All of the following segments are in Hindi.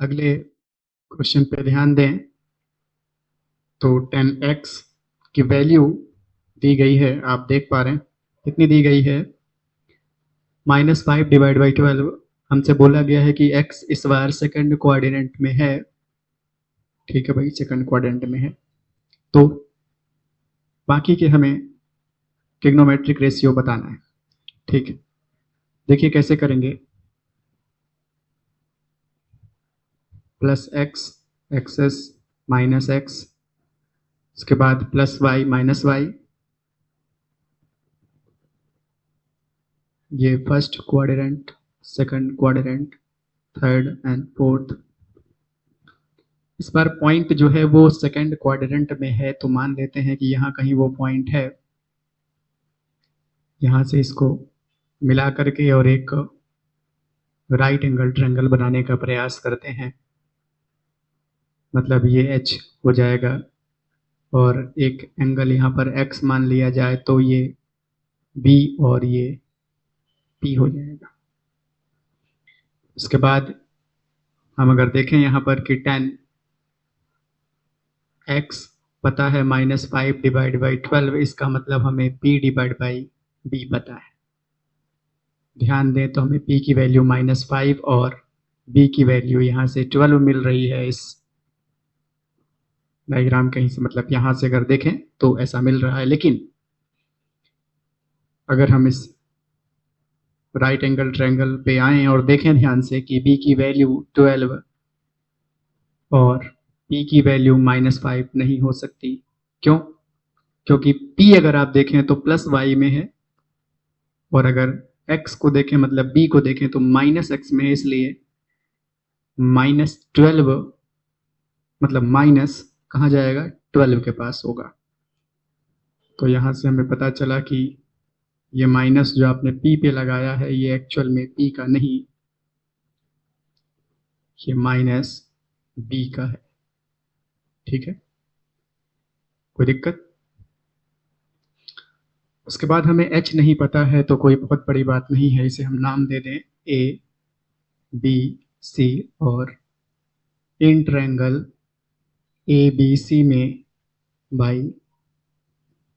अगले क्वेश्चन पे ध्यान दें तो 10x की वैल्यू दी गई है, आप देख पा रहे हैं कितनी दी गई है, -5 डिवाइड बाई 12। हमसे बोला गया है कि x इस बार सेकंड क्वाड्रेंट में है। ठीक है भाई, सेकंड क्वाड्रेंट में है, तो बाकी के हमें ट्रिग्नोमेट्रिक रेशियो बताना है। ठीक है, देखिए कैसे करेंगे। Plus x, axis minus x, उसके बाद प्लस वाई माइनस वाई, ये first quadrant, second quadrant, third and fourth. इस बार पॉइंट जो है वो सेकंड क्वाड्रेंट में है, तो मान लेते हैं कि यहाँ कहीं वो पॉइंट है। यहाँ से इसको मिला करके और एक राइट एंगल ट्रायंगल बनाने का प्रयास करते हैं, मतलब ये H हो जाएगा और एक एंगल यहाँ पर X मान लिया जाए तो ये B और ये P हो जाएगा। उसके बाद हम अगर देखें यहाँ पर कि 10x पता है -5 डिवाइड बाई 12, इसका मतलब हमें P डिवाइड बाई B पता है। ध्यान दें तो हमें P की वैल्यू -5 और B की वैल्यू यहाँ से 12 मिल रही है। इस डायग्राम कहीं से, मतलब यहाँ से अगर देखें तो ऐसा मिल रहा है, लेकिन अगर हम इस राइट एंगल ट्रायंगल पे आए और देखें ध्यान से कि B की वैल्यू 12 और P की वैल्यू -5 नहीं हो सकती। क्यों? क्योंकि P अगर आप देखें तो प्लस y में है और अगर x को देखें, मतलब B को देखें तो -x में है, इसलिए -12 मतलब माइनस कहाँ जाएगा, 12 के पास होगा। तो यहाँ से हमें पता चला कि ये माइनस जो आपने P पे लगाया है ये एक्चुअल में P का नहीं, ये -B का है। ठीक है, कोई दिक्कत? उसके बाद हमें H नहीं पता है तो कोई बहुत बड़ी बात नहीं है, इसे हम नाम दे दें A B C, और इन ट्रायंगल ABC में बाई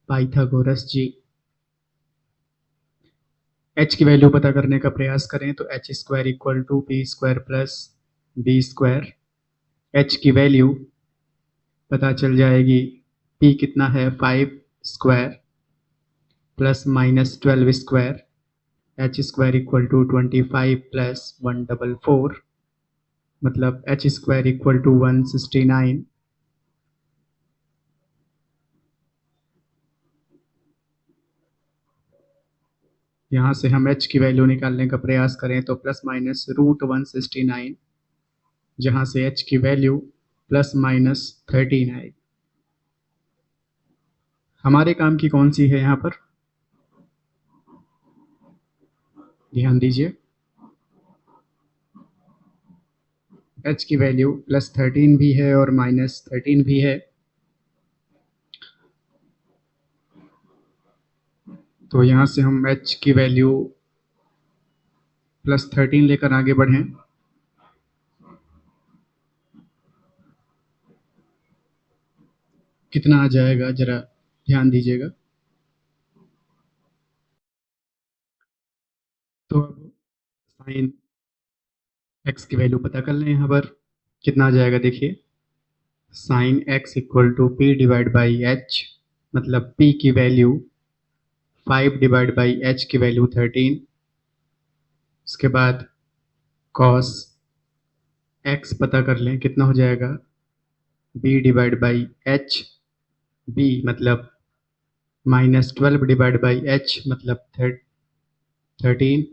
पाइथागोरस जी। H की वैल्यू पता करने का प्रयास करें तो h square equal to P square plus B square. H की वैल्यू पता चल जाएगी, P कितना है 5 square plus -12 square, h square equal to 25 plus 144, मतलब h स्क्वायर इक्वल टू 169। यहाँ से हम h की वैल्यू निकालने का प्रयास करें तो प्लस माइनस √169, जहाँ से h की वैल्यू ±13 आएगी। हमारे काम की कौन सी है यहाँ पर, ध्यान दीजिए। h की वैल्यू +13 भी है और -13 भी है, तो यहाँ से हम h की वैल्यू +13 लेकर आगे बढ़ें। कितना आ जाएगा जरा ध्यान दीजिएगा। तो अब साइन x की वैल्यू पता कर लें। यहाँ पर कितना आ जाएगा, देखिए sine x equal to P divide by H, मतलब p की वैल्यू 5 डिवाइड बाई h की वैल्यू 13। उसके बाद कॉस x पता कर लें, कितना हो जाएगा b divide by h, b मतलब -12 डिवाइड बाई h मतलब 13।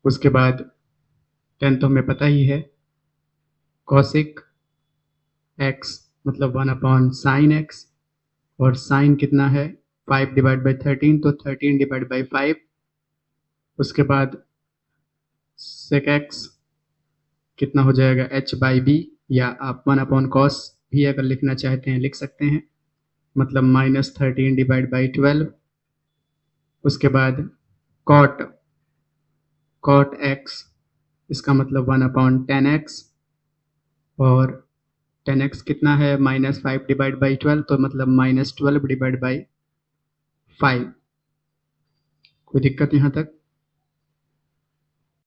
उसके बाद 10 तो हमें पता ही है, कॉसिक x मतलब 1/sin x, और साइन कितना है 5 डिवाइड बाई 13, तो 13 डिवाइड बाई 5। उसके बाद sec x कितना हो जाएगा h बाई बी, या आप 1/cos भी अगर लिखना चाहते हैं लिख सकते हैं, मतलब -13 डिवाइड बाई 12। उसके बाद cot x, इसका मतलब 1/10x, और 10x कितना है -5 डिवाइड बाई 12, तो मतलब -12 डिवाइड बाई 5। कोई दिक्कत यहाँ तक?